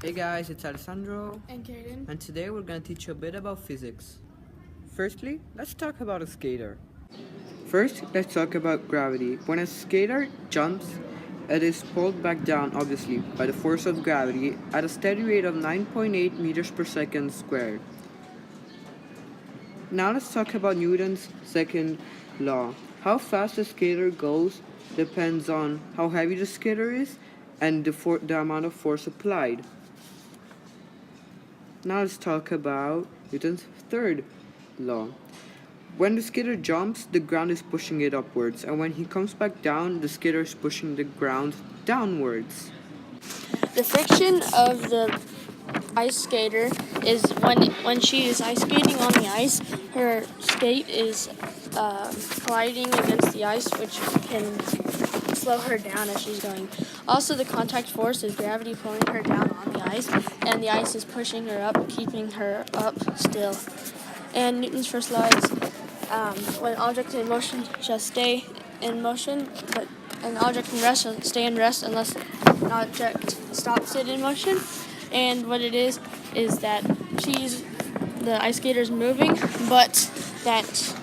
Hey guys, it's Alessandro And Cayden. and today we're going to teach you a bit about physics. Firstly, let's talk about a skater. First, let's talk about gravity. When a skater jumps, it is pulled back down, obviously, by the force of gravity at a steady rate of 9.8 meters per second squared. Now let's talk about Newton's second law. How fast a skater goes depends on how heavy the skater is and the amount of force applied. Now let's talk about Newton's third law. When the skater jumps, the ground is pushing it upwards, and when he comes back down, the skater is pushing the ground downwards. The friction of the ice skater is when she is ice skating on the ice, her skate is colliding against the ice, which can slow her down as she's going. Also, the contact force is gravity pulling her down on the ice, and the ice is pushing her up, keeping her up still. And Newton's first law is when an object in motion shall stay in motion, but an object in rest shall stay in rest unless an object stops it in motion. And what it is that the ice skater is moving, but that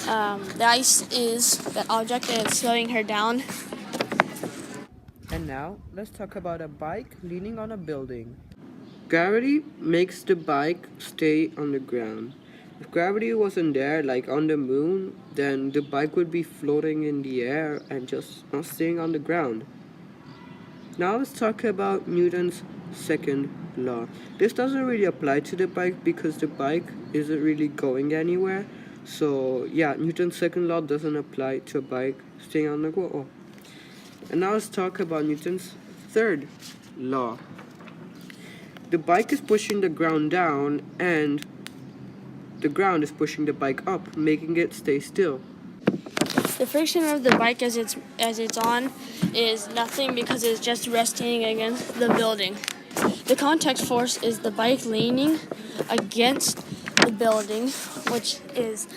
that object is slowing her down. And now, let's talk about a bike leaning on a building. Gravity makes the bike stay on the ground. If gravity wasn't there, like on the moon, then the bike would be floating in the air and just not staying on the ground. Now let's talk about Newton's second law. This doesn't really apply to the bike because the bike isn't really going anywhere. So yeah, Newton's second law doesn't apply to a bike staying on the ground. And now let's talk about Newton's third law. The bike is pushing the ground down and the ground is pushing the bike up, making it stay still. The friction of the bike as it's on is nothing because it's just resting against the building. The contact force is the bike leaning against the building, which is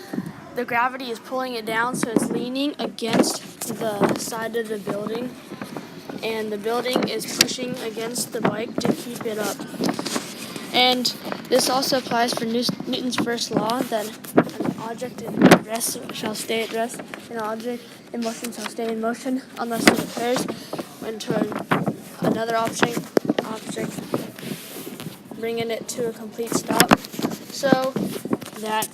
the gravity is pulling it down, so it's leaning against the side of the building, and the building is pushing against the bike to keep it up. And this also applies for Newton's first law, that an object in rest shall stay at rest, and an object in motion shall stay in motion unless it occurs into another object, bringing it to a complete stop, so that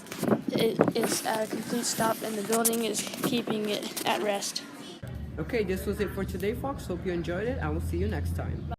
it is at a complete stop and the building is keeping it at rest. Okay, this was it for today, folks. Hope you enjoyed it. I will see you next time.